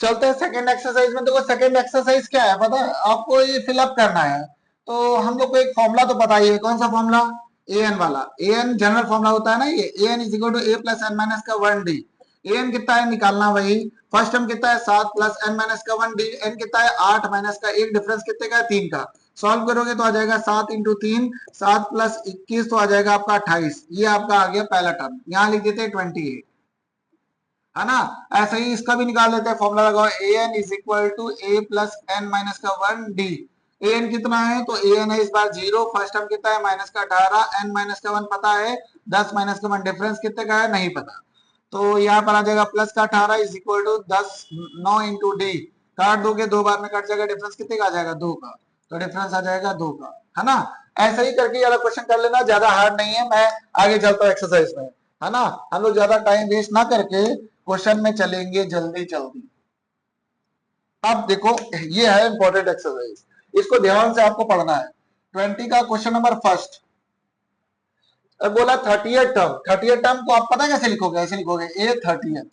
चलते हैं second exercise में। देखो सेकंड एक्सरसाइज क्या है पता है आपको, ये फिलअप करना है। तो हम लोग को एक फॉर्मूला तो पता ही है, कौन सा फॉर्मूला, ए एन वाला। ए एन जनरल फॉर्मूला होता है ना, ये A N is equal to A plus N minus का 1 डी। ए एन कितना है निकालना, वही फर्स्ट टर्म कितना है 7 प्लस एन माइनस का 1 डी, एन कितना है 8 माइनस का एक, डिफरेंस कितने का है 3 का। सॉल्व करोगे तो आ जाएगा 7 इंटू 3, 7 प्लस 21 तो आ जाएगा आपका 28। ये आपका आ गया पहला टर्म, यहाँ लिख देते हैं 28, है ना। ऐसे ही इसका भी निकाल लेते हैं, फॉर्मूला लगाओ A N is equal to A plus N minus का 1 डी। ए एन कितना है, तो ए एन है इस बार 0, फर्स्ट टर्म कितना है माइनस का 18, एन माइनस का 1 पता है, 10 माइनस का 1 डिफरेंस कितने का है नहीं पता। तो यहाँ पर आ जाएगा प्लस का 18 is equal to 10 9 into D. काट दोगे, दो बार में कट जाएगा, डिफरेंस कितने का आ जाएगा 2 का, तो डिफरेंस आ जाएगा 2 का, है ना। ऐसे ही करके वाला क्वेश्चन कर लेना, ज्यादा हार्ड नहीं है। मैं आगे चलता हूँ एक्सरसाइज में, है ना। हम लोग ज्यादा टाइम वेस्ट ना करके क्वेश्चन में चलेंगे जल्दी जल्दी। अब देखो ये है इंपॉर्टेंट एक्सरसाइज, इसको ध्यान से आपको पढ़ना है। 20 का क्वेश्चन नंबर फर्स्ट। अब बोला 30th टर्म, 30th टर्म को आप पता कैसे लिखोगे, ऐसे लिखोगे ए 30th,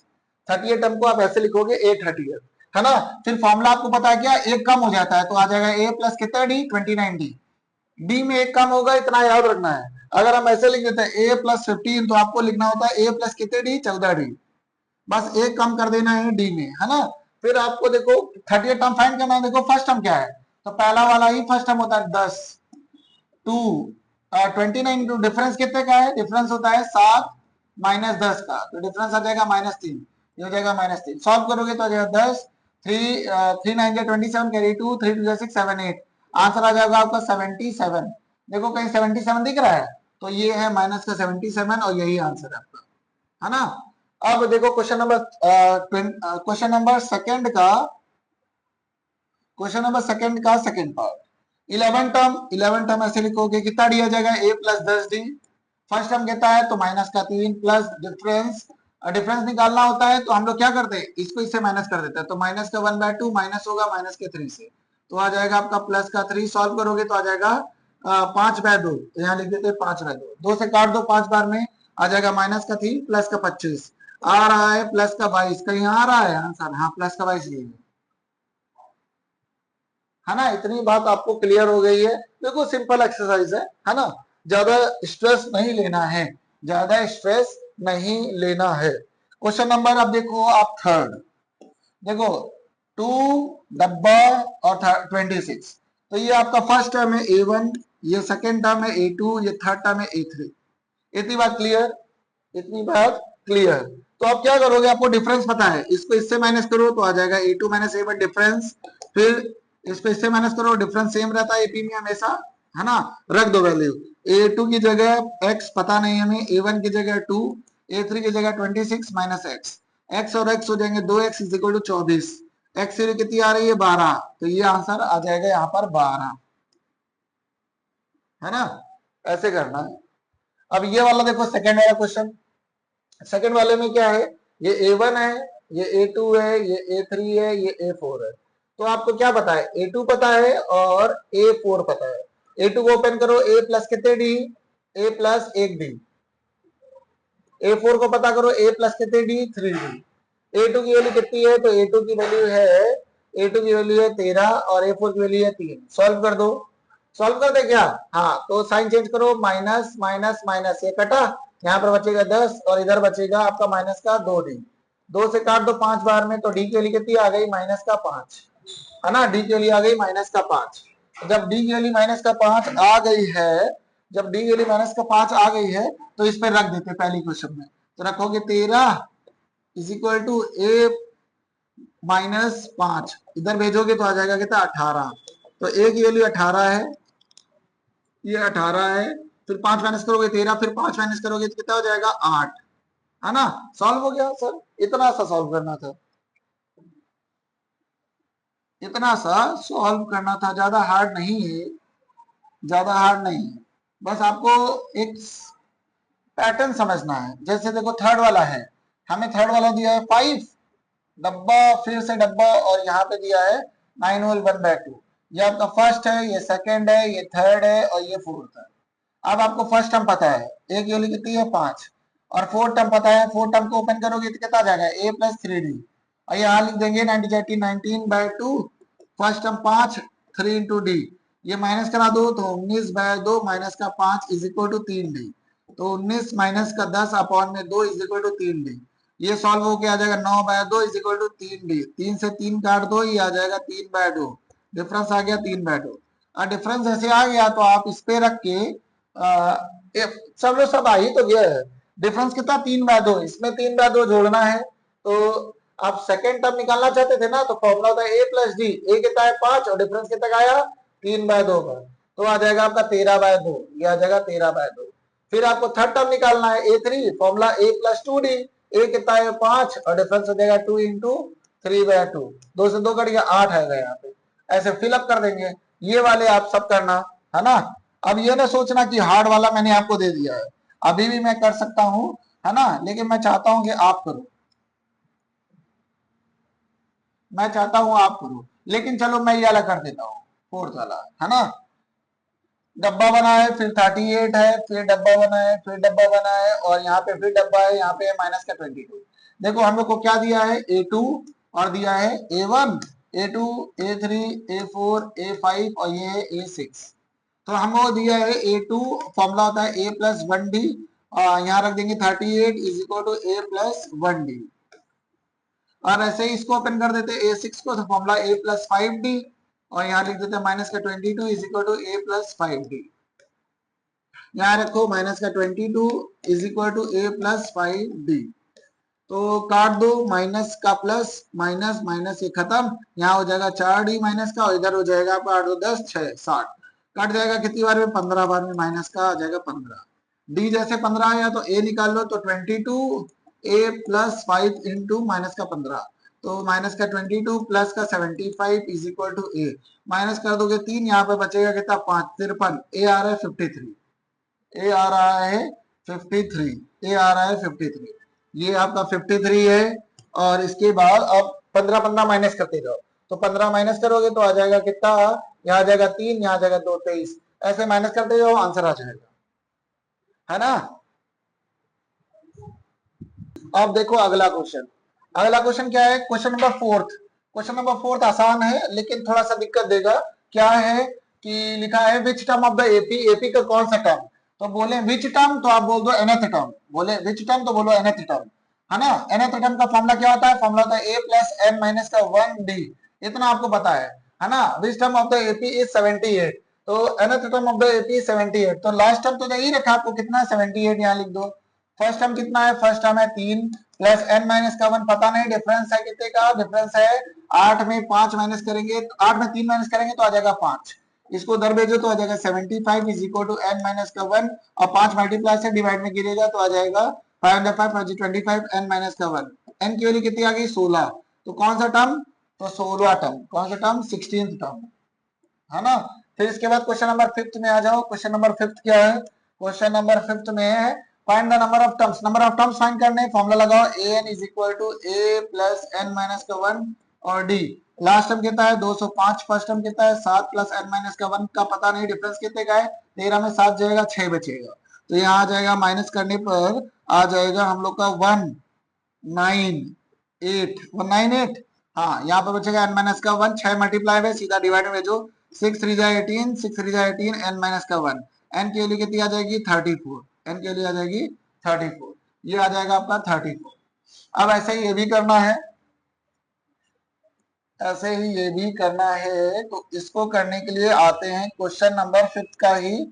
30th टर्म को आप ऐसे लिखोगे ए 30th, है ना। फिर फॉर्मूला आपको पता है क्या, एक कम हो जाता है तो आ जाएगा ए प्लस कितना डी 29 डी। डी में एक कम होगा, इतना याद रखना है। अगर हम ऐसे लिख देते हैं ए प्लस 15 तो आपको लिखना होता है ए प्लस कितने डी 14 डी, बस एक कम कर देना है डी में, है ना। फिर आपको देखो 30th टर्म फाइंड करना है। देखो फर्स्ट टर्म क्या है, तो पहला वाला ही फर्स्ट टर्म होता है 10 टू 29 टू डिफरेंस कितने का है, डिफरेंस होता है 7 माइनस 10 का, तो डिफरेंस आ जाएगा -3, ये हो जाएगा -3। सॉल्व करोगे तो आ जाएगा 10 3 3 9 27 कैरी 2 3 2 6 7 8, आंसर आ जाएगा आपका 77। देखो कहीं 77 दिख रहा है, तो ये है माइनस का 77 और यही आंसर है आपका, है ना। अब देखो क्वेश्चन नंबर सेकंड का सेकंड पार्ट। 11 टर्म ऐसे लिखोगे, कितना दिया जाएगा ए प्लस 10 डी। फर्स्ट टर्म कितना है तो माइनस का 3 प्लस डिफरेंस, डिफरेंस निकालना होता है तो हम लोग क्या करते हैं, इसको इससे माइनस कर देते हैं, तो माइनस का 1/2 माइनस होगा माइनस के 3 से, तो आ जाएगा आपका प्लस का 3। सॉल्व करोगे तो आ जाएगा 5/2, तो यहाँ लिख देते हैं 5/2, 2 से काट दो 5 बार में, आ जाएगा माइनस का 3 प्लस का 25, आ रहा है प्लस का 22, कहीं आ रहा है आंसर, हाँ प्लस का 22 ये है ना। इतनी बात आपको क्लियर हो गई है। देखो सिंपल एक्सरसाइज है ना, ज्यादा स्ट्रेस नहीं लेना है, ज्यादा स्ट्रेस नहीं लेना है। क्वेश्चन नंबर अब देखो आप थर्ड, देखो 2 डब्बा और 26, तो ये आपका फर्स्ट टर्म है A1, ये सेकेंड टर्म है A2, ये थर्ड टर्म है A3। इतनी बात क्लियर, इतनी बात क्लियर। तो आप क्या करोगे, आपको डिफरेंस पता है, इसको इससे माइनस करो तो आ जाएगा A2 माइनस A1 डिफरेंस, फिर इसको इससे माइनस करो, डिफरेंस सेम रहता है एपी में हमेशा, है ना। रख दो वैल्यू, A2 की जगह x पता नहीं हमें, A1 की जगह 2, A3 की जगह 26 माइनस x, x और x हो जाएंगे 2x is equal to 24, x की कितनी आ रही है 12, तो ये आंसर आ जाएगा यहाँ पर 12, है ना। ऐसे करना है। अब ये वाला देखो सेकंड वाला क्वेश्चन, सेकंड वाले में क्या है, ये A1 है, ये A2 है, ये A3 है, ये A4 है। तो आपको क्या पता है, A2 पता है और A4 पता है। A2 को ओपन करो, A प्लस कितने D, A plus 1 D. A4 को पता करो, A प्लस कितने डी 3 डी। A2 की वैल्यू कितनी है, तो A2 की वैल्यू है, A2 की वैल्यू है 13 और A4 की वैल्यू है 3। सॉल्व कर दो, सॉल्व कर दे क्या, हाँ तो साइन चेंज करो, माइनस माइनस माइनस, ये कटा, यहाँ पर बचेगा 10 और इधर बचेगा आपका माइनस का 2 डी, 2 से काट दो 5 बार में, तो डी के लिए कितनी आ गई माइनस का 5, है ना। डी के लिए आ गई माइनस का 5। जब डी के लिए माइनस का 5 आ गई है, जब डी के लिए माइनस का 5 आ गई है, तो इस पर रख देते पहली क्वेश्चन में, तो रखोगे 13 is equal to A minus 5, इधर भेजोगे तो आ जाएगा कितना 18, तो ए की वैल्यू 18 है, ये 18 है, फिर 5 माइनस करोगे 13, फिर 5 माइनस करोगे तो कितना हो जाएगा 8, है ना। सॉल्व हो गया सर, इतना सा सॉल्व करना था, इतना सा सॉल्व करना था, ज्यादा हार्ड नहीं है, ज्यादा हार्ड नहीं है। बस आपको एक पैटर्न समझना है। जैसे देखो थर्ड वाला है, हमें थर्ड वाला दिया है 5 डब्बा, फिर से डब्बा, और यहाँ पे दिया है 9 होल 1/2। ये आपका फर्स्ट है, ये सेकंड है, ये थर्ड है और ये फोर्थ है। अब आपको फर्स्ट टर्म पता है, एक यूनिट कितनी है 5, और फोर्थ टर्म पता है, फोर्थ टर्म को ओपन करोगे तो कितना आ जाएगा a प्लस 3 डी। और यहाँ लिख देंगे 90 19/2, फर्स्ट टर्म 5, 3 इंटू डी, ये माइनस करा दो तो 19/2 माइनस का 5 इज इक्वल टू 3d, तो 19 माइनस का 10 अपॉन में 2 इज इक्वल टू 3d। ये सॉल्व होके आ जाएगा 9/2 इज इक्वल टू 3d, 3 से 3 काट दो, ये आ जाएगा 3/2, डिफरेंस आ गया 3/2। और डिफरेंस ऐसे आ गया तो आप इस पे रख के सब आ ही तो गया है, डिफरेंस कितना 3/2, इसमें 3/2 जोड़ना है। तो आप सेकेंड टर्म निकालना चाहते थे ना, तो फॉर्मूला होता है a प्लस डी, ए कितना है 5 और डिफरेंस कितना आया 3/2 का, तो आ जाएगा आपका 13/2, ये आ जाएगा 13/2। फिर आपको थर्ड टर्म निकालना है a3, formula a plus 2d, ए कितना है 5 और डिफरेंस हो जाएगा 2 इंटू 3/2, 2 से 2 कट गया 8 आएगा यहाँ पे, ऐसे फिलअप कर देंगे। ये वाले आप सब करना है ना। अब ये ना सोचना कि हार्ड वाला मैंने आपको दे दिया है, अभी भी मैं कर सकता हूं है ना, लेकिन मैं चाहता हूं कि आप करो, मैं चाहता हूं आप करो, लेकिन चलो मैं ये वाला कर देता हूँ, फोर्थ वाला है ना। डब्बा बना है, फिर 38 है, फिर डब्बा बना है, फिर डब्बा बना है, और यहाँ पे फिर डब्बा है, यहाँ पे माइनस का 22। देखो हम लोग को क्या दिया है a2 और दिया है a1, a2, a3, a4, a5 और ये है a6। तो हमको दिया है a2, फॉर्मूला होता है a प्लस 1d, और यहाँ रख देंगे 38 is equal to a plus 1d, और ऐसे ही इसको ओपन कर देते a6 को, तो फॉर्मूला a प्लस 5d, और यहाँ लिख देते माइनस का 22 is equal to a plus 5d। यहाँ रखो माइनस का 22 is equal to a plus 5d, तो काट दो माइनस का प्लस, माइनस माइनस ये खत्म, यहाँ हो जाएगा 4d माइनस का, और इधर हो जाएगा 8 2 10 6 60, कट जाएगा कितनी बार में 15 बार में, माइनस का आ जाएगा 15, d जैसे 15 आया तो a निकाल लो, तो 22 a प्लस 5 इंटू माइनस का 15, तो माइनस का 22 प्लस का 75 is equal to a, minus कर दोगे 3, यहाँ पे बचेगा कितना 5 53, a आ रहा है 53, ए आ रहा है 53, ए आ रहा है 53, ये आपका 53 है। और इसके बाद अब 15 15 माइनस करते जाओ, तो 15 माइनस करोगे तो आ जाएगा कितना, यहाँ आ जाएगा 3, यहाँ आ जाएगा 2 23, ऐसे माइनस करते जाओ आंसर आ जाएगा, है ना। अब देखो अगला क्वेश्चन, अगला क्वेश्चन क्या है, question number fourth. Question number fourth आसान है लेकिन थोड़ा सा दिक्कत देगा। क्या है कि लिखा है which term of the AP, AP का कौन सा टर्म, तो बोले विच टर्म तो आप बोल दो nth टर्म, बोले विच टर्म तो बोलो nth टर्म, है ना। nth टर्म का फॉर्मूला क्या होता है, फॉर्मूला होता है a प्लस n माइनस का 1d, इतना आपको पता है ना। Which term of the AP is 78, तो nth term of the AP 78, तो लास्ट टर्म तो यही रखा आपको कितना 78, यहाँ लिख दो। फर्स्ट टर्म कितना है, फर्स्ट टर्म है 3 प्लस n माइनस का 1 पता नहीं, डिफरेंस है कितने का, डिफरेंस है 8 में 5 माइनस करेंगे, 8 में 3 माइनस करेंगे तो आ जाएगा 5, इसको उधर भेजो तो आ जाएगा 75 is equal to n minus का 1, और 5 मल्टीप्लाई से डिवाइड में गिरेगा तो आ जाएगा 5 n माइनस का 1, n की वैल्यू कितनी आ गई 16, तो कौन सा टर्म, तो 16 टर्म, कौन सा टर्म 16th टर्म, है ना। फिर इसके बाद क्वेश्चन नंबर फिफ्थ में आ जाओ। क्वेश्चन नंबर फिफ्थ क्या है, क्वेश्चन नंबर फिफ्थ में है find the number of terms, number of terms find करने, फॉर्मूला लगाओ an is equal to a plus n minus का 1 और d, लास्ट टर्म कितना है 205, फर्स्ट टर्म कितना है 7 प्लस n माइनस का 1 का पता नहीं, डिफरेंस कितने का है 13 में 7 जाएगा 6 बचेगा, तो यहाँ आ जाएगा माइनस करने पर आ जाएगा हम लोग का 198, हाँ यहाँ पे बचेगा n माइनस का 1, 6 मल्टीप्लाई में सीधा डिवाइड में जो 6 3 जा 18, 6 3 जा 18, n माइनस का 1, n की वैल्यू कितनी आ जाएगी 34, n की वैल्यू आ जाएगी 34, ये आ जाएगा आपका 34। अब ऐसे ही ये भी करना है, ऐसे ही ये भी करना है, तो इसको करने के लिए आते हैं क्वेश्चन नंबर फिफ्थ का ही,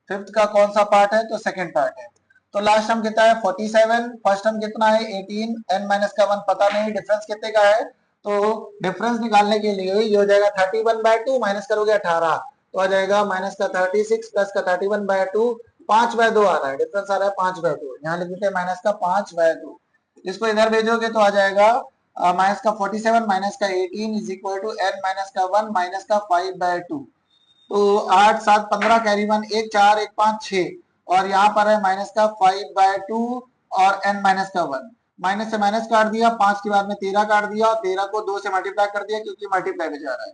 फिफ्थ का कौन सा पार्ट है, तो सेकंड पार्ट है। तो लास्ट टर्म कितना है 47, फर्स्ट टर्म कितना है 18, n माइनस का 1 पता नहीं, डिफरेंस कितने का है, तो डिफरेंस निकालने के लिए ये हो जाएगा 31/2 माइनस करोगे 18, तो आ जाएगा माइनस का 36 प्लस का 31/2, 5/2 आ रहा है, डिफरेंस आ रहा है 5/2, यहाँ लिख देते हैं माइनस का 5/2, इसको इधर भेजोगे तो आ जाएगा माइनस का 47 माइनस का 18 is equal to n minus का 1 माइनस का 5/2, तो 8 7 15 कैरी 1 1 4 1 5 6, और यहाँ पर है माइनस का 5/2 और n माइनस का 1, माइनस से माइनस काट दिया, 5 के बाद में 13 काट दिया, और 13 को 2 से मल्टीप्लाई कर दिया क्योंकि मल्टीप्लाई में जा रहा है,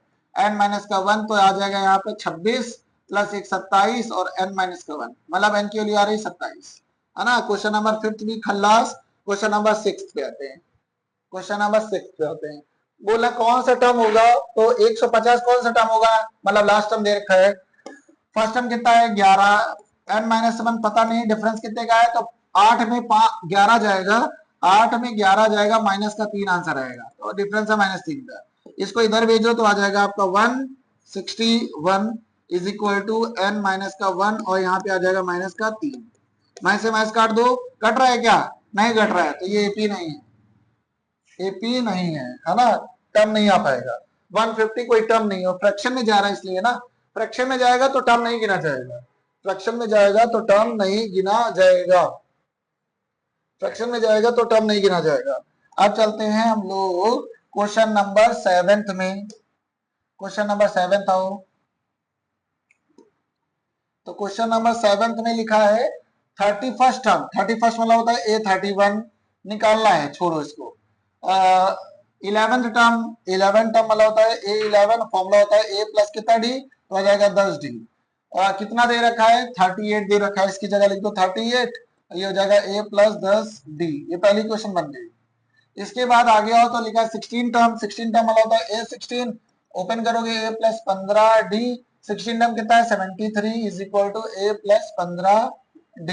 n माइनस का 1 तो आ जाएगा यहाँ पे 26 प्लस 1 27 और n माइनस का 1, मतलब n की वैल्यू आ रही 27, है ना। क्वेश्चन नंबर फिफ्थ भी खल्लास। क्वेश्चन नंबर सिक्स पे आते हैं। क्वेश्चन नंबर 6 पे आते हैं। बोला कौन सा टर्म होगा, तो 150 कौन सा टर्म होगा, मतलब लास्ट टर्म दे रखा है। फर्स्ट टर्म कितना है 11, n-1 पता नहीं डिफरेंस कितने का है, तो 8 में 11 जाएगा, 8 में 11 जाएगा, माइनस का 3 आंसर आएगा, तो डिफरेंस है -3 का। इसको इधर भेजो तो आ जाएगा आपका 161 इज इक्वल टू n-1 और यहाँ पे आ जाएगा माइनस का 3। माइनस से माइनस काट दो, कट रहा है क्या, नहीं कट रहा है, तो ये एपी नहीं है, एपी नहीं है ना, टर्म नहीं आ पाएगा। 150 कोई टर्म नहीं है, फ्रैक्शन में जा रहा है इसलिए ना, फ्रैक्शन में जाएगा तो टर्म नहीं गिना जाएगा, फ्रैक्शन में जाएगा तो टर्म नहीं गिना जाएगा, फ्रैक्शन में जाएगा तो टर्म नहीं गिना जाएगा। अब चलते हैं हम लोग क्वेश्चन नंबर 7 में। क्वेश्चन नंबर 7 आओ, तो क्वेश्चन नंबर 7 में लिखा है 31st टर्म, 31st मतलब होता है A31 निकालना है, छोड़ो इसको। 11th टर्म, 11 टर्म मतलब होता है A11, फॉर्मूला होता है A प्लस कितना D, तो आ जाएगा 10D। कितना दे रखा है 38 दे रखा है, इसकी जगह लिख दो 38, ये हो जाएगा A प्लस 10D, ये पहली क्वेश्चन बन गई। इसके बाद आगे आओ तो लिखा है 16 टर्म, 16 टर्म मतलब होता है A16, ओपन करोगे A प्लस 15D, 16 टर्म कितना है 73 is equal to A plus 15D,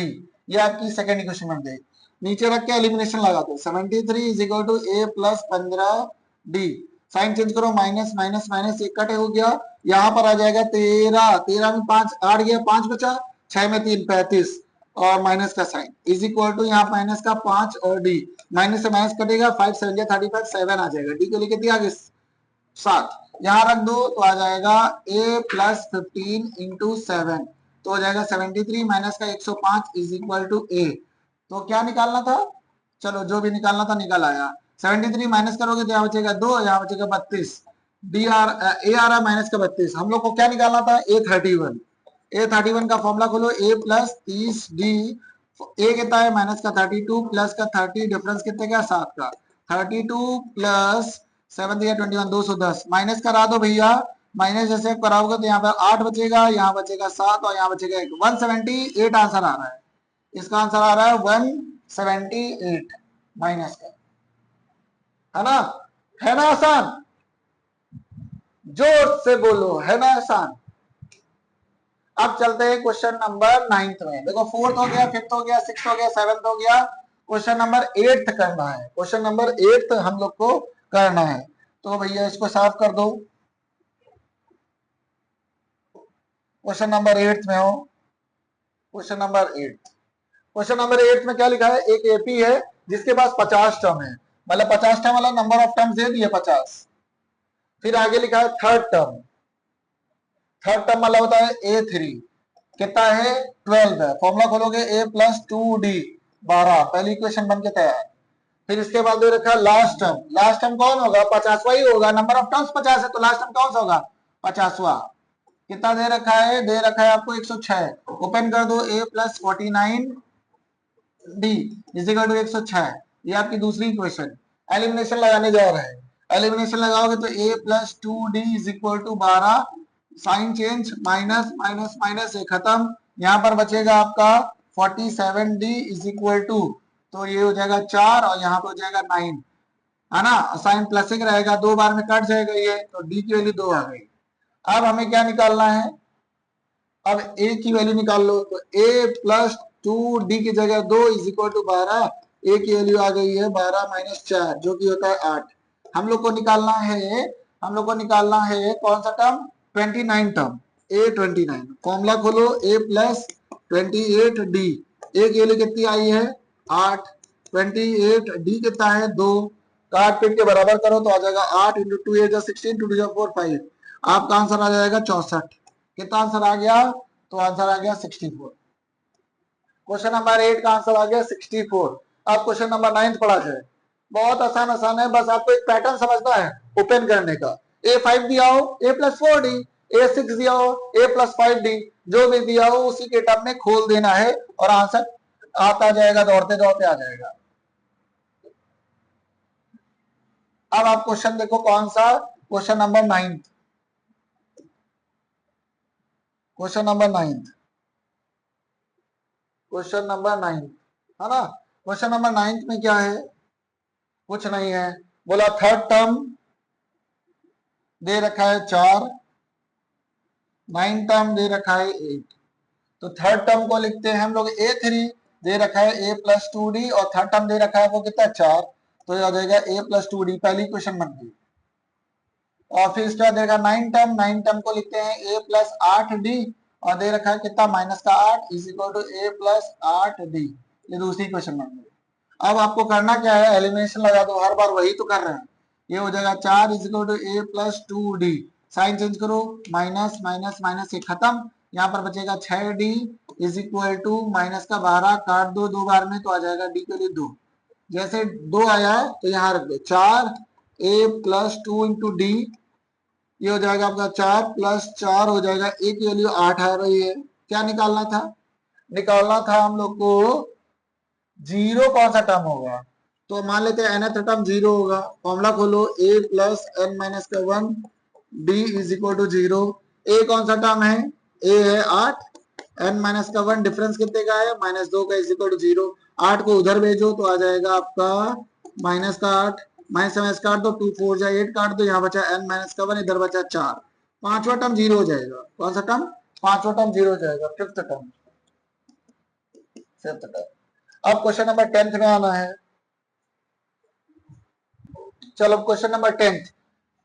ये आपकी सेकेंड इक्वेशन बन गई। नीचे रख के एलिमिनेशन लगा दो, 73 is equal to A plus 15D, sign change करो, माइनस माइनस माइनस एक कट हो गया, यहाँ पर आ जाएगा 13, 13 में 5 8 गया, 5 बचा, 6 में 3 35 और माइनस का साइन इज इक्वल टू यहाँ माइनस का 5 और डी, माइनस से माइनस कटेगा, 5 7 या 35 7 आ जाएगा, डी को लेके दिया आगे 7, यहाँ रख दो तो आ जाएगा a प्लस 15 इंटू 7, तो हो जाएगा 73 माइनस का 105 इज इक्वल टू a। तो क्या निकालना था, चलो जो भी निकालना था निकल आया, 73 माइनस करोगे तो यहाँ बचेगा 2, यहाँ बचेगा 32, डी आर ए आ रहा माइनस का 32, हम लोग को क्या निकालना था A31, A31 का फॉर्मूला खोलो, A प्लस 30D, ए कितना है माइनस का 32 प्लस का 30, डिफरेंस कितने का 7 का, 32 प्लस 7 दिया 21, 210, माइनस करा दो भैया, माइनस जैसे कराओगे तो यहाँ पर 8 बचेगा, यहाँ बचेगा 7 और यहाँ बचेगा 1, 178 आंसर आ रहा है, इसका आंसर आ रहा है 178 माइनस का, है ना, है ना आसान, जोर से बोलो है ना आसान। अब चलते हैं क्वेश्चन नंबर 9 में, देखो 4th हो गया, 5th हो गया, 6th हो गया, 7th हो गया, क्वेश्चन नंबर 8 करना है, क्वेश्चन नंबर 8 हम लोग को करना है, तो भैया इसको साफ कर दो। क्वेश्चन नंबर 8 में हो, क्वेश्चन नंबर 8, क्वेश्चन नंबर 8 में क्या लिखा है, एक एपी है जिसके पास 50 टर्म है, मतलब 50 टर्म वाला नंबर ऑफ टर्म्स है 50, फिर आगे लिखा है थर्ड टर्म, थर्ड टर्म वाला होता है A3, कितना है 12 है, फॉर्मूला खोलोगे A प्लस 2D 12, पहली इक्वेशन बन के तैयार। फिर इसके बाद दे रखा है लास्ट टर्म, लास्ट टर्म कौन होगा 50वां ही होगा, नंबर ऑफ टर्म्स 50 है तो लास्ट टर्म कौन सा होगा 50वां, कितना दे रखा है, दे रखा है आपको 106, ओपन कर दो A plus 49D is equal to 106, ये आपकी दूसरी इक्वेशन। एलिमिनेशन लगाने जा रहे हैं, एलिमिनेशन लगाओगे तो A plus 2D is equal to 12, sign change, minus minus minus से खत्म, यहाँ पर बचेगा आपका 47D इज इक्वल टू, तो ये हो जाएगा 4 और यहाँ पर हो जाएगा 9, है ना, साइन प्लस एक रहेगा, 2 बार में कट जाएगा ये, तो D की वैल्यू 2 आ गई। अब हमें क्या निकालना है, अब A की वैल्यू निकाल लो, तो A प्लस 2D की जगह 2 इज इक्वल टू 12, A की वैल्यू आ गई है 12 माइनस 4 जो कि होता है 8। हम लोग को निकालना है, हम लोग को निकालना है कौन सा टर्म 29 टर्म, A29, फॉर्मूला खोलो A प्लस 28D, A की वैल्यू कितनी आई है 8, 28D कितना है 2, काट पीट के बराबर करो तो आ जाएगा 8 इंटू 2 8 16 2 4 5, आपका आंसर आ जाएगा 64, कितना आंसर आ गया, तो आंसर आ गया 64, क्वेश्चन नंबर 8 का आंसर आ गया 64। अब क्वेश्चन नंबर 9 पढ़ा जाए, बहुत आसान आसान है, बस आपको एक पैटर्न समझना है ओपन करने का, A5 दिया हो A प्लस 4D, A6 दिया हो A प्लस 5D, जो भी दिया हो उसी के टर्म में खोल देना है और आंसर आता जाएगा, दौड़ते दौड़ते आ जाएगा। अब आप क्वेश्चन देखो कौन सा, question number 9, question number 9, question number 9, है ना, क्वेश्चन नंबर 9 में क्या है, कुछ नहीं है, बोला थर्ड टर्म दे रखा है 4, 9 टर्म दे रखा है 8। तो थर्ड टर्म को लिखते हैं हम लोग A3, दे रखा है A+2D, और थर्ड टर्म दे रखा है वो कितना 4, तो ये हो जाएगा A+2D। पहली क्वेश्चन बन गई। और फिर इसके बाद दे रखा 9 टर्म को लिखते हैं A+8D, और दे रखा है कितना -8 इज इक्वल टू A+8D। ये दूसरी क्वेश्चन बन गई। अब आपको करना क्या है, एलिमिनेशन लगा दो, हर बार वही तो कर रहे हैं। ये हो जाएगा 4 is equal to A+2D, sign change करो, माइनस माइनस माइनस ये खत्म, यहाँ पर बचेगा 6D is equal to minus का 12, काट दो 2 बार में तो आ जाएगा D के लिए 2। जैसे 2 आया तो यहाँ रख दो, 4 A+2 इंटू D, ये हो जाएगा आपका 4 + 4 हो जाएगा, A की वैल्यू 8 आ रही है। क्या निकालना था, निकालना था हम लोग को जीरो कौन सा टर्म होगा। तो मान लेते हैं nth टर्म जीरो होगा, फॉर्मूला खोलो A + n-1 D is equal to 0। A कौन सा टर्म है, A है 8, n-1 डिफरेंस कितने का है -2 का इज इक्वल टू 0। 8 को उधर भेजो तो आ जाएगा आपका -8, माइनस काट दो, 2 4 जा 8 काट दो, यहाँ बचा n-1, इधर बचा 4, पांचवा टर्म जीरो हो जाएगा। कौन सा टर्म, पांचवा टर्म जीरो हो जाएगा, फिफ्थ टर्म। अब क्वेश्चन नंबर 10th में आना है। चलो question number 10th,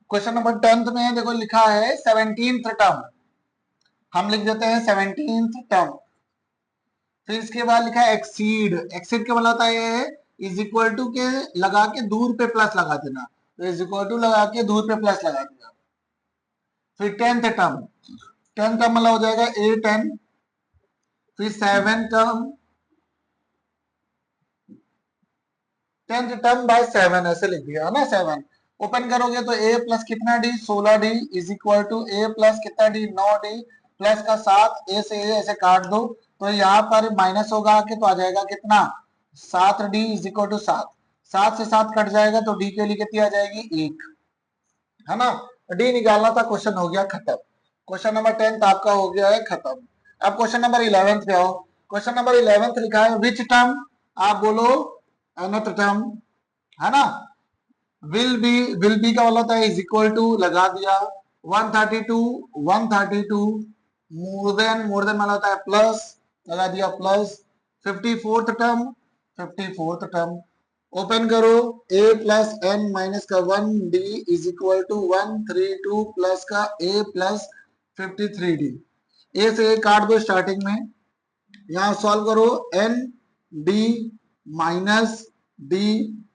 question number 10th में देखो लिखा है 17th टर्म, हम लिख देते हैं 17th टर्म। फिर इसके बाद लिखा है एक्सीड, एक्सीड क्या मतलब है, इज इक्वल टू के लगा के दूर पे प्लस लगा देना, तो इज इक्वल टू लगा के दूर पे प्लस लगा देना। फिर 10th टर्म, 10th टर्म मतलब हो जाएगा A10, फिर 7 टर्म, 10th टर्म बाय 7 ऐसे लिख दिया है ना। 7 ओपन करोगे तो A प्लस कितना D, 16D is equal to A plus कितना D, 9D प्लस का 7, A से A ऐसे काट दो, तो यहाँ पर माइनस होगा आके तो आ जाएगा कितना 7D इज इक्वल टू 7, 7 से 7 कट जाएगा तो D के लिए कितनी आ जाएगी 1, है ना। D निकालना था, क्वेश्चन हो गया खत्म। क्वेश्चन नंबर 10th आपका हो गया है खत्म। अब क्वेश्चन नंबर 11th पे आओ। क्वेश्चन नंबर 11th लिखा है विच टर्म, आप बोलो nth टर्म, है ना। विल बी का वाला होता है इज इक्वल टू लगा दिया 132 मोर देन वाला होता है प्लस, लगा दिया plus. 54th term, 54th term open करो A plus n-1 D is equal to 132 plus का A प्लस 53D। A से A काट दो स्टार्टिंग में, यहाँ सॉल्व करो n D minus D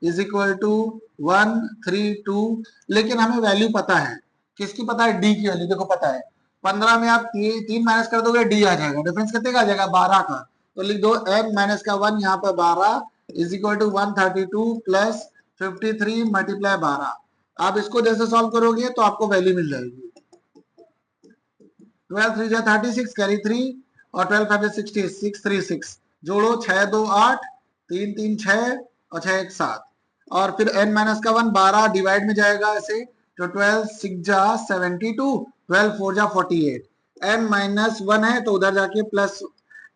is equal to 132, लेकिन हमें वैल्यू पता है, किसकी पता है, D की वैल्यू देखो पता है। 15 में आप 3 माइनस कर दोगे D आ जाएगा, डिफरेंस कितने का आ जाएगा 12 का, तो लिख दो n-1 यहाँ पर 12 is equal to 132 plus 53 multiply 12। आप इसको जैसे सॉल्व करोगे तो आपको वैल्यू मिल जाएगी 12 3 जा 36 कैरी 3 और 12 5 60 636 जोड़ो 6 2 8 3 3 6 और 6 1 7 और फिर n-1 12 डिवाइड में जाएगा ऐसे, तो 12 6 जा 72 12 4 जा 48, n-1 है तो उधर जाके प्लस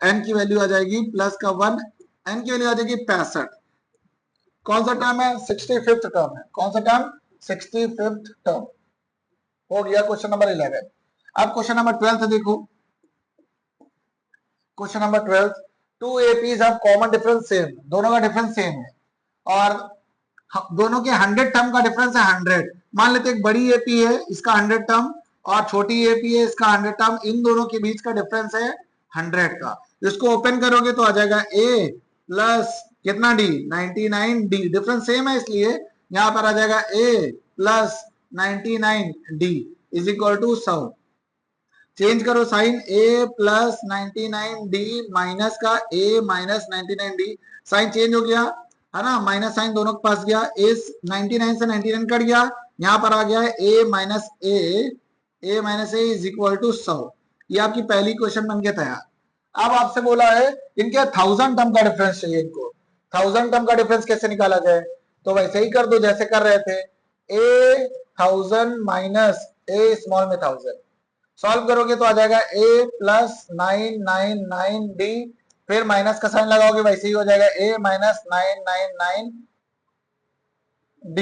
n की वैल्यू आ जाएगी प्लस का 1, n की वैल्यू आ जाएगी 65। कौन सा टर्म है 65th टर्म है, कौन सा टर्म 65th टर्म हो गया क्वेश्चन नंबर 11। अब क्वेश्चन नंबर 12 देखो, question number 12, two APs have common difference same, दोनों का डिफरेंस सेम है और दोनों के 100 टर्म का डिफरेंस है 100। मान लेते एक बड़ी एपी है इसका 100 टर्म और छोटी एपी है इसका 100 टर्म, इन दोनों के बीच का डिफरेंस है 100 का। इसको ओपन करोगे तो आ जाएगा A प्लस कितना D 99D, डिफरेंस सेम है इसलिए यहाँ पर आ जाएगा A plus 99D is equal to 100। Change करो sign, A plus 99D minus का A minus 99D, sign change हो गया है ना, माइनस साइन दोनों के पास गया, A 99 से 99 कट गया, यहाँ पर आ गया है A minus A is equal to 100। ये आपकी पहली क्वेश्चन बन के तैयार। अब आपसे बोला है इनके 1000 टर्म का डिफरेंस चाहिए, इनको 1000 टर्म का डिफरेंस कैसे निकाला जाए, तो वैसे ही कर दो जैसे कर रहे थे, A 1000 माइनस A स्मॉल में 1000, सॉल्व करोगे तो आ जाएगा A प्लस 999D, फिर माइनस का साइन लगाओगे वैसे ही हो जाएगा A माइनस 999D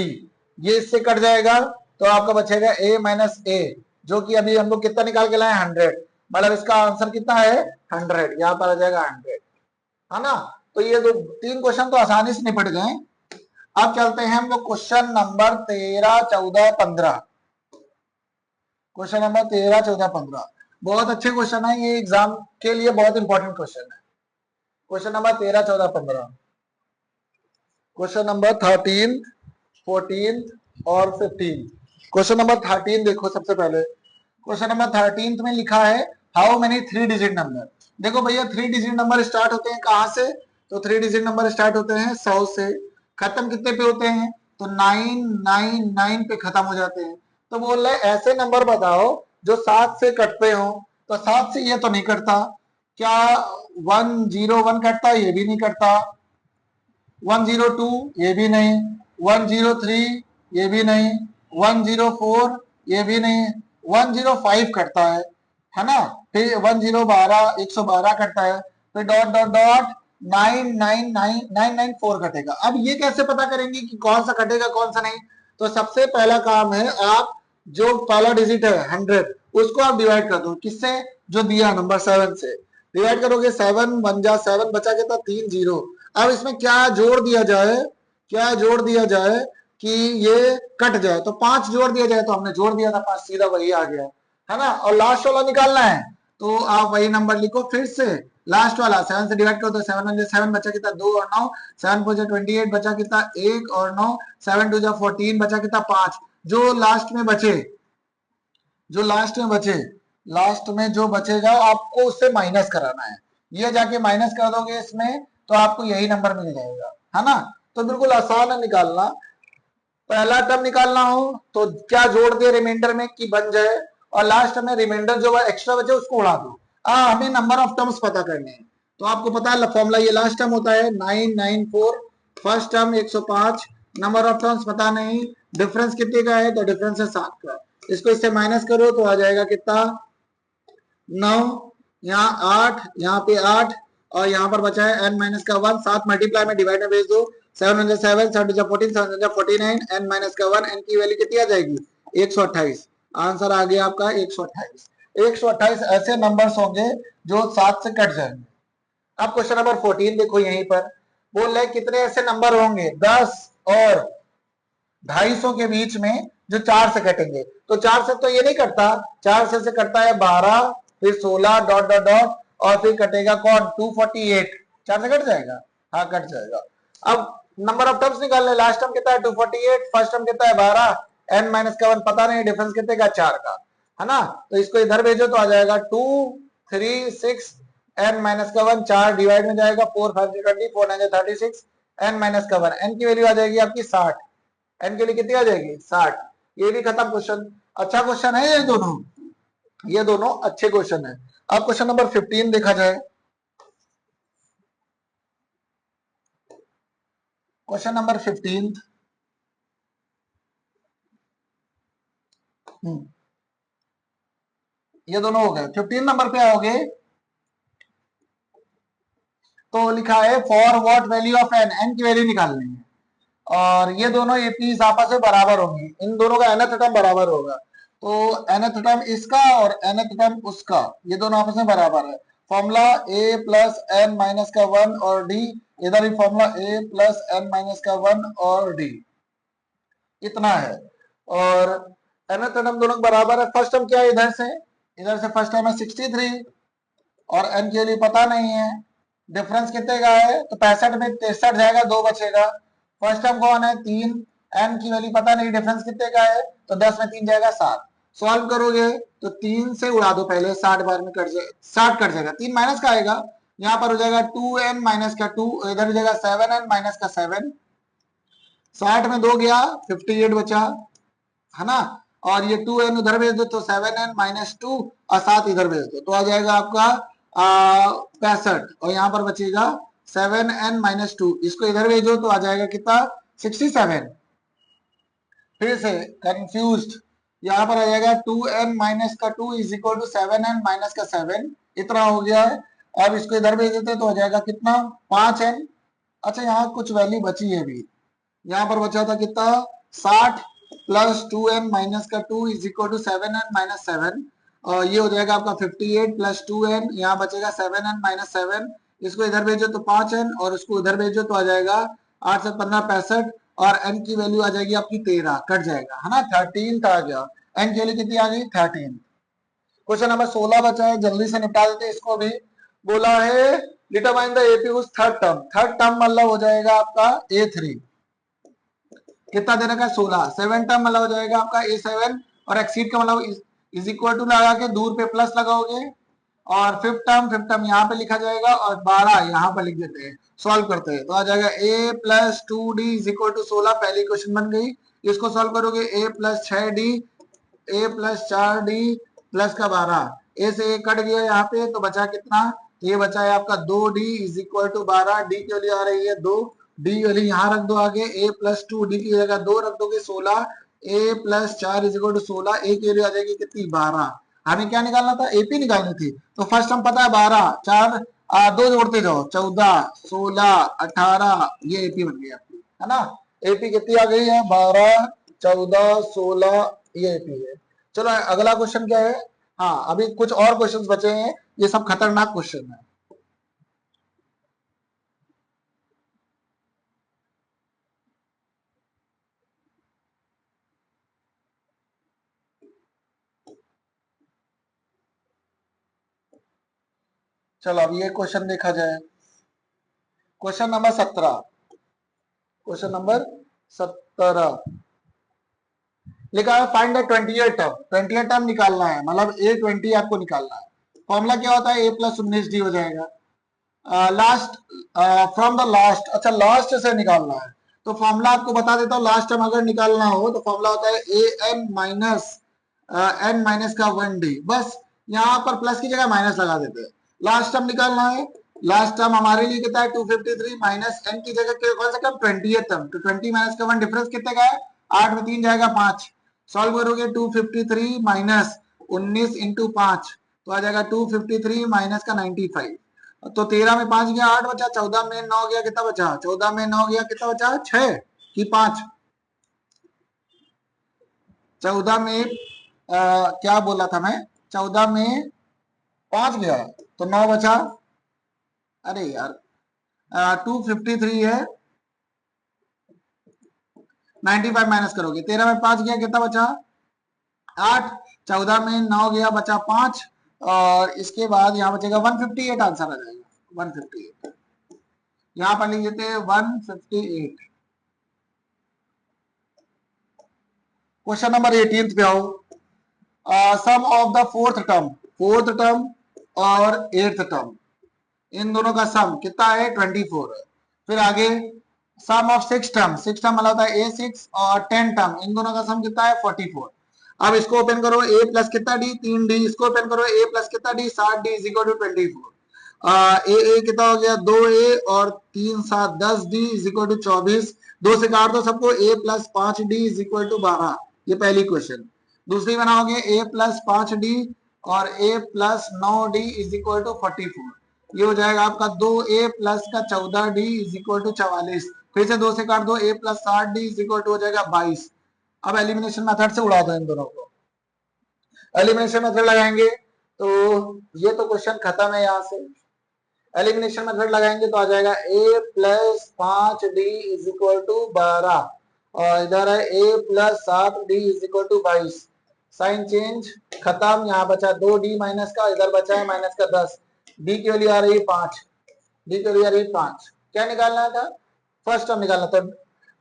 ये इससे कट जाएगा तो आपका बचेगा a माइनस ए, जो कि अभी हम लोग कितना निकाल के लाए 100, मतलब इसका आंसर कितना है 100, यहाँ पर आ जाएगा 100, है ना। तो ये दो तीन क्वेश्चन तो आसानी से निपट गए। अब चलते हैं हम लोग क्वेश्चन नंबर 13, 14, 15। क्वेश्चन नंबर 13, 14, 15 बहुत अच्छे क्वेश्चन है, ये एग्जाम के लिए बहुत इंपॉर्टेंट क्वेश्चन है। क्वेश्चन नंबर 13, 14, 15, क्वेश्चन नंबर 13, 14 और 15। क्वेश्चन नंबर 13 देखो, सबसे पहले क्वेश्चन नंबर 13 में लिखा है हाउ मेनी 3 डिजिट नंबर। देखो भैया 3 डिजिट नंबर स्टार्ट होते हैं कहां से, तो 3 डिजिट नंबर स्टार्ट होते हैं 100 से, खत्म कितने पे होते हैं, तो 999 पे खत्म हो जाते हैं। तो बोल रहे ऐसे नंबर बताओ जो 7 से कटते हो, तो 7 से ये तो नहीं कटता, क्या 101 कटता, ये भी नहीं कटता, 102 ये भी नहीं, 103 ये भी नहीं, 104 ये भी नहीं, 105 कटता है ना, फिर 112 कटता है, फिर डॉट डॉट डॉट 999 कटेगा। अब ये कैसे पता करेंगे कि कौन सा कटेगा कौन सा नहीं, तो सबसे पहला काम है आप जो पहला डिजिट है 100 उसको आप डिवाइड कर दो, किससे, जो दिया नंबर 7 से डिवाइड करोगे, 7 1 जा 7 बचा के था 3 जीरो। अब इसमें क्या जोड़ दिया जाए, क्या जोड़ दिया जाए कि ये कट जाए, तो 5 जोड़ दिया जाए, तो हमने जोड़ दिया था 5, सीधा वही आ गया, है ना। और लास्ट वाला निकालना है तो आप वही नंबर लिखो फिर से, लास्ट वाला 7 से डिवाइड करो तो 7 बचा कितना 2 और 9, 7 4 28 बचा कितना 1 और 9, 7 2 जा 14 बचा कितना 5, जो लास्ट में बचे, जो लास्ट में बचे, लास्ट में जो बचेगा आपको उससे माइनस कराना है, ये जाके माइनस कर दोगे इसमें तो आपको यही नंबर मिल जाएगा, है ना। तो बिल्कुल आसान है निकालना। पहला टर्म निकालना हो तो क्या जोड़ दे रिमाइंडर में कि बन जाए, और लास्ट में रिमाइंडर जो एक्स्ट्रा बचे उसको उड़ा दो। हमें नंबर ऑफ टर्म्स पता करने हैं, तो आपको पता है फॉर्मूला ये लास्ट टर्म होता है 994, first term 105, number of terms पता नहीं, डिफरेंस कितने का है, तो डिफरेंस है 7 का, इसको इससे माइनस करो तो आ जाएगा कितना 9, यहाँ 8, यहाँ पे 8, और यहाँ पर बचा है n माइनस का 1, 7 मल्टीप्लाई में डिवाइड में भेज दो, 7 7 7 14 7 49, n माइनस का 1, n की वैल्यू कितनी आ जाएगी 128, आंसर आ गया आपका 128। 128 ऐसे नंबर्स होंगे जो 7 से कट जाएंगे। अब क्वेश्चन नंबर 14 देखो, यहीं पर बोल रहे कितने ऐसे नंबर होंगे 10 और 250 के बीच में जो 4 से कटेंगे, तो 4 से तो ये नहीं कटता, 4 से कटता है 12, फिर 16 डॉट डॉट डॉट, और फिर कटेगा कौन 248, 4 से कट जाएगा, हाँ कट जाएगा। अब नंबर ऑफ टर्म्स निकाल ले, लास्ट टर्म कितना है 248, फर्स्ट टर्म कितना है 12, n माइनस का 1 पता नहीं, डिफरेंस कितने का 4 का, है ना। तो इसको इधर भेजो तो आ जाएगा 2 3 6, n माइनस का 1 4 डिवाइड में जाएगा, 4 5 20 4 9 36, n माइनस का 1, n की वैल्यू आ जाएगी आपकी 60, एन के लिए कितनी आ जाएगी 60। ये भी खत्म क्वेश्चन, अच्छा क्वेश्चन है ये दोनों अच्छे क्वेश्चन है। अब क्वेश्चन नंबर 15 देखा जाए, क्वेश्चन नंबर 15, ये दोनों हो गए। 15 नंबर पे आओगे तो लिखा है for what value of N, N की वैल्यू निकालनी है, और ये दोनों एपीज आपस में बराबर होंगी, इन दोनों का nth टर्म बराबर होगा, तो nth टर्म इसका और nth टर्म उसका, ये दोनों आपस में बराबर है। Formula a plus N minus का 1 और d, इधर भी formula a plus N minus का 1 और d, इतना है। और nth टर्म दोनों बराबर है। फर्स्ट टर्म क्या है, इधर से फर्स्ट टर्म है 63, और n के लिए पता नहीं है, डिफरेंस कितने का है, तो 65 में 63 जाएगा, 2 बचेगा। फर्स्ट टर्म कौन है 3, n की वैल्यू पता नहीं, डिफरेंस कितने का है, तो 10 में 3 जाएगा 7, सॉल्व करोगे तो 3 से उड़ा दो पहले, 60 बार में कट जाए, 60 कट जाएगा, 3 माइनस का आएगा, यहाँ पर हो जाएगा 2n माइनस का 2, इधर हो जाएगा 7n माइनस का 7, 60 में 2 गया 58 बचा, है ना। और ये 2n उधर भेज दो तो 7n माइनस 2, और 7 इधर भेज दो तो आ जाएगा आपका 65, और यहाँ पर बचेगा 7n माइनस 2, इसको इधर भेजो तो आ जाएगा कितना 67। फिर से कंफ्यूज्ड, यहाँ पर आ जाएगा 2n माइनस का 2 is equal to 7n minus का 7, इतना हो गया है। अब इसको इधर भेज देते तो हो जाएगा कितना 5n। अच्छा यहाँ कुछ वैल्यू बची है अभी, यहाँ पर बचा था कितना 60 प्लस 2n माइनस का 2 इज इक्वल टू 7n-7, और ये हो जाएगा आपका 58 प्लस 2n, यहाँ बचेगा 7n-7, इसको इधर भेजो तो 5n और उसको उधर भेजो तो आ जाएगा 8 से 15 65, और n की वैल्यू आ जाएगी आपकी 13, कट जाएगा है ना, 13 आ गया, n की वैल्यू कितनी आ गई 13। क्वेश्चन नंबर 16 बचा है, जल्दी से निपटा देते हैं इसको भी। बोला है डिटरमाइन द एपी उस थर्ड टर्म, थर्ड टर्म मतलब हो जाएगा आपका A3, कितना दे रखा है 16, सेवन टर्म मतलब हो जाएगा आपका A7, और एक्सीड का मतलब इज इक्वल टू लगा के दूर पे प्लस लगाओगे, और फिफ्थ टर्म यहाँ पे लिखा जाएगा और 12 यहाँ पर लिख देते हैं, सॉल्व करते हैं तो आ जाएगा a plus 2d is equal to 16, पहली क्वेश्चन बन गई। इसको सॉल्व करोगे a plus 6d, a plus 4d plus का 12, a से a कट गया यहाँ पे तो बचा कितना, तो ये बचा है आपका 2d is equal to 12, d की वैल्यू आ रही है 2, डी वाली यहाँ रख दो आगे, a प्लस 2d की जगह 2 रख दोगे 16, a plus 4 is equal to 16, a की वैल्यू आ जाएगी कितनी 12। हमें क्या निकालना था, एपी निकालनी थी, तो फर्स्ट हम पता है 12, 4 दो जोड़ते जाओ 14 16 18, ये एपी बन गई आपकी है ना, एपी कितनी आ गई है 12 14 16, ये एपी है। चलो अगला क्वेश्चन क्या है, हाँ अभी कुछ और क्वेश्चंस बचे हैं, ये सब खतरनाक क्वेश्चन है। चलो अब ये क्वेश्चन देखा जाए, क्वेश्चन नंबर 17, क्वेश्चन नंबर 17 लिखा है फाइंड द 28 टर्म, 28 टर्म निकालना है, मतलब A20 आपको निकालना है। फॉर्मूला क्या होता है, a प्लस 19d हो जाएगा, लास्ट फ्रॉम द लास्ट, अच्छा लास्ट से निकालना है, तो फॉर्मूला आपको बता देता हूँ, लास्ट टर्म अगर निकालना हो तो फॉर्मूला होता है an माइनस n माइनस का 1d, बस यहाँ पर प्लस की जगह माइनस लगा देते हैं। लास्ट टर्म निकालना है, लास्ट टर्म हमारे लिए कितना है 253 माइनस n की जगह कौन सा टर्म 20th टर्म, तो 20 माइनस का 1 डिफरेंस कितने का है 8 में 3 जाएगा 5, सॉल्व करोगे 253 माइनस 19 इंटू 5 तो आ जाएगा 253 माइनस का 95, तो 13 में 5 गया 8 बचा, 14 में 9 गया कितना बचा, 14 में 9 गया कितना बचा 6 की 5, 14 में क्या बोला था मैं, 14 में 5 गया तो 9 बचा, अरे यार 253 है, 95 माइनस करोगे, 13 में 5 गया कितना बचा 8, 14 में 9 गया बचा 5, और इसके बाद यहाँ बचेगा 158, आंसर आ जाएगा 158, यहाँ पर लिख देते हैं 158। क्वेश्चन नंबर 18 पे आओ, सम ऑफ द फोर्थ टर्म और एट्थ टर्म, इन दोनों का सम कितना है 24 है। फिर आगे सम ऑफ सिक्स टर्म मतलब होता है A6 और 10 टर्म, इन दोनों का सम कितना है 44। अब इसको ओपन करो, a प्लस कितना डी 3d, इसको ओपन करो a प्लस कितना d 7d is equal to 24, a कितना हो गया 2a और 3 7 10d इज इक्वल टू 24, 2 से काट दो सबको, a plus 5d is equal to 12, ये पहली क्वेश्चन। दूसरी बनाओगे a प्लस 5d और a plus 9d is equal to 44, ये हो जाएगा आपका 2a प्लस का 14d इज इक्वल टू 44, फिर से 2 से काट दो, a plus 7d is equal to हो जाएगा 22। अब एलिमिनेशन मेथड से उड़ा दो इन दोनों को, एलिमिनेशन मेथड लगाएंगे तो ये तो क्वेश्चन खत्म है, यहाँ से एलिमिनेशन मेथड लगाएंगे तो आ जाएगा a plus 5d is equal to 12, और इधर है a plus 7d is equal to 22, sign change खत्म, यहाँ बचा 2d माइनस का, इधर बचा है माइनस का 10, d की वैल्यू आ रही है 5, डी की वैल्यू आ रही है 5, क्या निकालना था फर्स्ट टर्म निकालना था,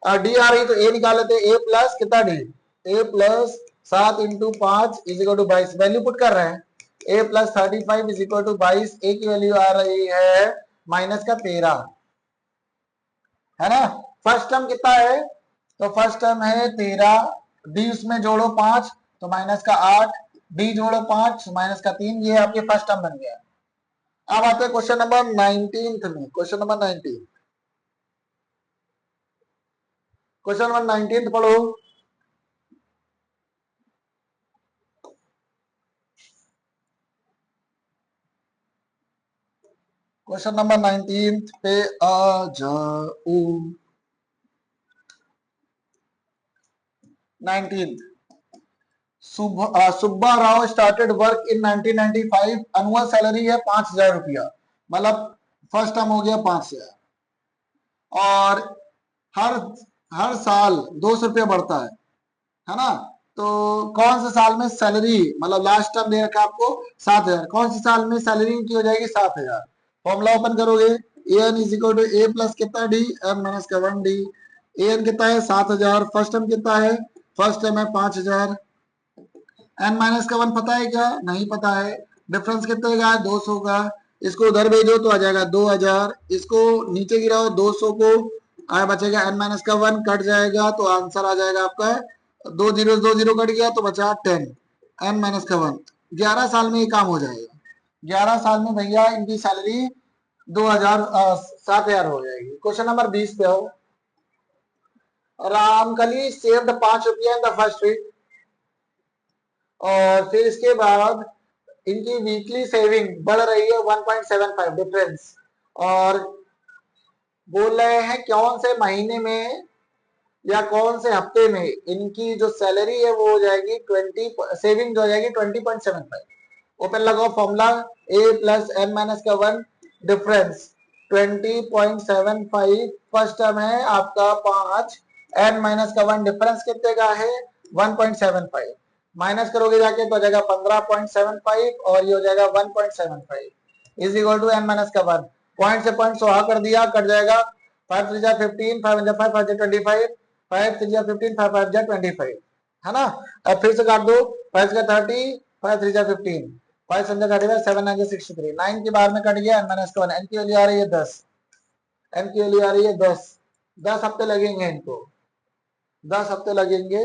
डी आ रही तो ए निकाल लेते, ए प्लस कितना d, a plus 7 into 5 is equal to 22, value put कर रहे हैं, a plus 35 is equal to 22, a की वैल्यू आ रही है माइनस का 13, है ना। फर्स्ट टर्म कितना है, तो फर्स्ट टर्म है 13, डी उसमें जोड़ो 5 तो माइनस का 8, डी जोड़ो 5 माइनस का 3, ये आपके फर्स्ट टर्म बन गया। अब आते हैं क्वेश्चन नंबर 19 में, क्वेश्चन नंबर 19, क्वेश्चन नंबर 19 पढ़ो। क्वेश्चन नंबर 19 पे आ जाओ। 19th Subba Rao started work in 1995, annual salary है 5,000 रुपया, मतलब फर्स्ट टर्म हो गया 5,000, और हर हर साल 200 रुपया बढ़ता है ना। तो कौन से साल में सैलरी, मतलब लास्ट टर्म दे रखा आपको 7,000, कौन से साल में सैलरी इनकी हो जाएगी 7,000। फॉर्मूला ओपन करोगे, A N is equal to A plus कितना डी, एन माइनस का 1 डी। ए एन कितना है 7,000, फर्स्ट टर्म कितना है, फर्स्ट टर्म है 5,000, एन माइनस का 1 पता है क्या, नहीं पता है, डिफरेंस कितने का है 200 का, इसको उधर भेजो तो आ जाएगा 2,000, इसको नीचे गिराओ 200 को, आया बचेगा एन माइनस का 1, कट जाएगा तो आंसर आ जाएगा आपका 2 जीरो कट गया तो बचा 10, एन माइनस का 1। 11 साल में ये काम हो जाएगा, 11 साल में भैया इनकी सैलरी 7,000 हो जाएगी। क्वेश्चन नंबर 20 पे हो। रामकली सेव्ड 5 रुपया इन द फर्स्ट वीक, और फिर इसके बाद इनकी वीकली सेविंग बढ़ रही है 1.75 डिफरेंस, और बोल रहे हैं कौन से महीने में या कौन से हफ्ते में इनकी जो सैलरी है वो हो जाएगी 20, सेविंग हो जाएगी 20.75। ओपन लगाओ फॉर्मूला, ए प्लस एन माइनस का 1 डिफरेंस 20.75, फर्स्ट टर्म है आपका 5, एन माइनस का 1 डिफरेंस कितने का है 1.75, माइनस करोगे जाके तो आ जाएगा 15.75, और ये हो जाएगा 1.75 is equal to n minus का 1। पॉइंट से पॉइंट सोहा कर दिया, कट जाएगा 5 3 जा 15, 5 जा 5, 5 जा 25, 5 3 जा 15, 5 5 जा 25, है ना। अब फिर से काट दो, 5 का 30, 5 3 जा 15, 5 7 जा 35, 7 9 जा 63, 9 के बाहर में कट गया एन माइनस का 1, एन की वैल्यू आ रही है 10, एन की वैल्यू आ रही है 10, 10 हफ्ते लगेंगे इनको, 10 हफ्ते लगेंगे